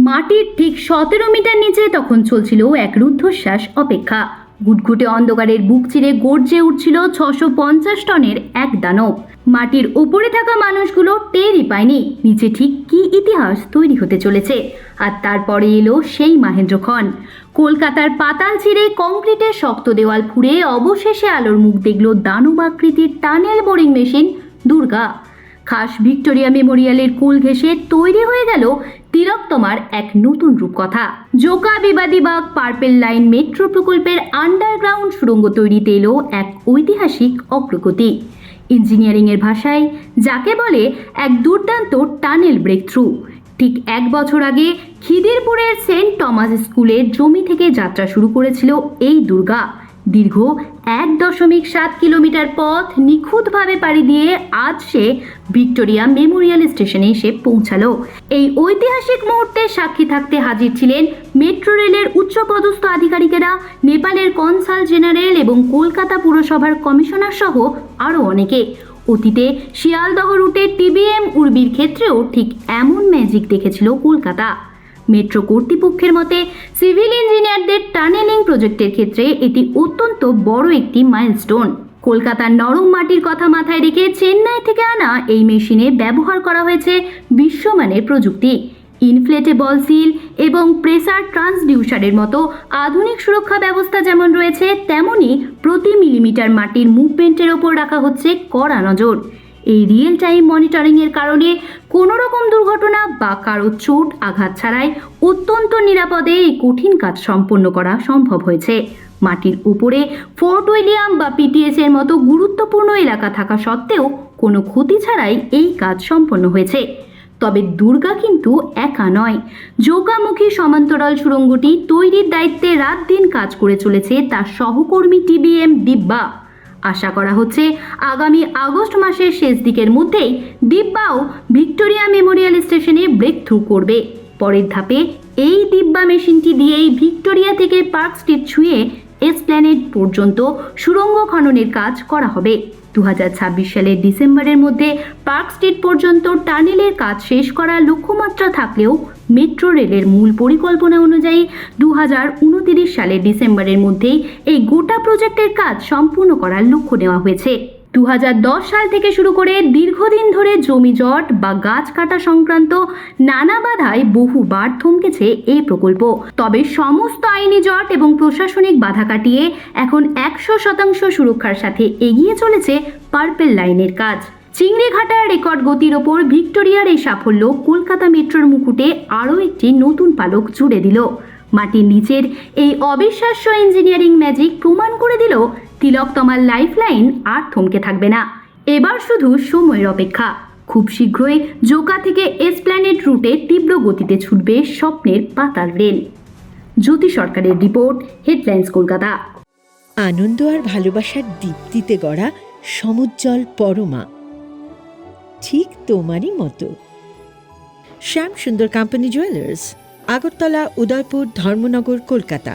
মাটির ঠিক 17 মিটার নিচে তখন চলছিল এক রুদ্ধশ্বাস অপেক্ষা। গুটগুটে অন্ধকারের বুক চিরে গর্জে উঠছিল 650 টনের এক দানব। মাটির ওপরে থাকা মানুষগুলো টেরই পায়নি নিচে ঠিক কী ইতিহাস তৈরি হতে চলেছে। আর তারপরে এলো সেই মাহেন্দ্রক্ষণ। কলকাতার পাতাল ছিঁড়ে কংক্রিটের শক্ত দেওয়াল ফুঁড়ে অবশেষে আলোর মুখ দেখল দানব আকৃতির টানেল বোরিং মেশিন দুর্গা। খাস ভিক্টোরিয়া মেমোরিয়ালের কুল ঘেঁষে তৈরি হয়ে গেল তিলোত্তমার এক নতুন রূপকথা। Joka Bibadibag purple line metro প্রকল্পের আন্ডারগ্রাউন্ড সুড়ঙ্গ তৈরিতে এলো এক ঐতিহাসিক অগ্রগতি। ইঞ্জিনিয়ারিংয়ের ভাষায় যাকে বলে এক দুর্দান্ত টানেল ব্রেক থ্রু। ঠিক 1 বছর আগে খিদিরপুরের সেন্ট টমাস স্কুলের জমি থেকে যাত্রা শুরু করেছিল এই দুর্গা। দীর্ঘ 1.7 কিলোমিটার পথ নিখুঁতভাবে পাড়ি দিয়ে আজ সে ভিক্টোরিয়া মেমোরিয়াল স্টেশনে এসে পৌঁছালো। এই ঐতিহাসিক মুহূর্তে সাক্ষী থাকতে হাজির ছিলেন মেট্রো রেলের উচ্চপদস্থ আধিকারিকেরা, নেপালের কনসাল জেনারেল এবং কলকাতা পুরসভার কমিশনার সহ আরও অনেকে। অতীতে শিয়ালদহ রুটের টিবিএম উর্বির ক্ষেত্রেও ঠিক এমন ম্যাজিক দেখেছিল কলকাতা। মেট্রো কর্তৃপক্ষের মতে সিভিল ইঞ্জিনিয়ারদের টানেলিং প্রজেক্টের ক্ষেত্রে এটি অত্যন্ত বড় একটি মাইলস্টোন। কলকাতার নরম মাটির কথা মাথায় রেখে চেন্নাই থেকে আনা এই মেশিনে ব্যবহার করা হয়েছে বিশ্বমানের প্রযুক্তি। ইনফ্লেটেবল সিল এবং প্রেসার ট্রান্সডিউসারের মতো আধুনিক সুরক্ষা ব্যবস্থা যেমন রয়েছে, তেমনি প্রতি মিলিমিটার মাটির মুভমেন্টের ওপর রাখা হচ্ছে কড়া নজর। এই রিয়েল টাইম মনিটরিংয়ের কারণে কোনো রকম দুর্ঘটনা বা কারো চোট আঘাত ছাড়াই অত্যন্ত নিরাপদে এই কঠিন কাজ সম্পন্ন করা সম্ভব হয়েছে। মাটির উপরে ফোর্ট উইলিয়াম বা পিটিএস এর মতো গুরুত্বপূর্ণ এলাকা থাকা সত্ত্বেও কোনো ক্ষতি ছাড়াই এই কাজ সম্পন্ন হয়েছে। তবে দুর্গা কিন্তু একা নয়। জোকামুখী সমান্তরাল সুড়ঙ্গটি তৈরির দায়িত্বে রাত দিন কাজ করে চলেছে তার সহকর্মী টিবিএম দিব্যা। আশা করা হচ্ছে আগামী আগস্ট মাসের শেষ দিকের মধ্যেই দিব্যাও ভিক্টোরিয়া মেমোরিয়াল স্টেশনে ব্রেক থ্রু করবে। পরের ধাপে এই দিব্যা মেশিনটি দিয়েই ভিক্টোরিয়া থেকে পার্ক স্ট্রিট ছুঁয়ে এসপ্ল্যানেড পর্যন্ত সুড়ঙ্গ খননের কাজ করা হবে। 2026 সালের ডিসেম্বরের মধ্যে পার্ক স্ট্রিট পর্যন্ত টানেলের কাজ শেষ করার লক্ষ্যমাত্রা থাকলেও মেট্রো রেলের মূল পরিকল্পনা অনুযায়ী 2029 সালের ডিসেম্বরের মধ্যেই এই গোটা প্রজেক্টের কাজ সম্পূর্ণ করার লক্ষ্য নেওয়া হয়েছে। 2010 সাল থেকে শুরু করে দীর্ঘদিন ধরে জমি জট বা গাছ কাটা সংক্রান্ত নানা বাধায় বহুবার থমকেছে এই প্রকল্প। তবে সমস্ত আইনি জট এবং প্রশাসনিক বাধা কাটিয়ে এখন 100% সুরক্ষার সাথে এগিয়ে চলেছে পার্পেল লাইনের কাজ। চিংড়িঘাটার রেকর্ড গতির ওপর ভিক্টোরিয়ার এই সাফল্য কলকাতা মেট্রোর মুকুটে আরও একটি নতুন পালক জুড়ে দিল। মাটির নিচের এই অবিশ্বাস্য ইঞ্জিনিয়ারিং ম্যাজিক প্রমাণ করে দিল তিলোত্তমার লাইফলাইন আর থমকে থাকবে না। এবার শুধু সময়ের অপেক্ষা। খুব শীঘ্রই জোকা থেকে এসপ্ল্যানেড রুটে তীব্র গতিতে ছুটবে স্বপ্নের পাতাল রেল। জ্যোতি সরকারের রিপোর্ট, হেডলাইন্স কলকাতা। আনন্দ আর ভালোবাসার দীপ্তিতে গড়া সমুজ্জ্বল পরমা, ঠিক তোমারই মতো। শ্যাম সুন্দর কোম্পানি জুয়েলার্স, আগরতলা, উদয়পুর, ধর্মনগর, কলকাতা।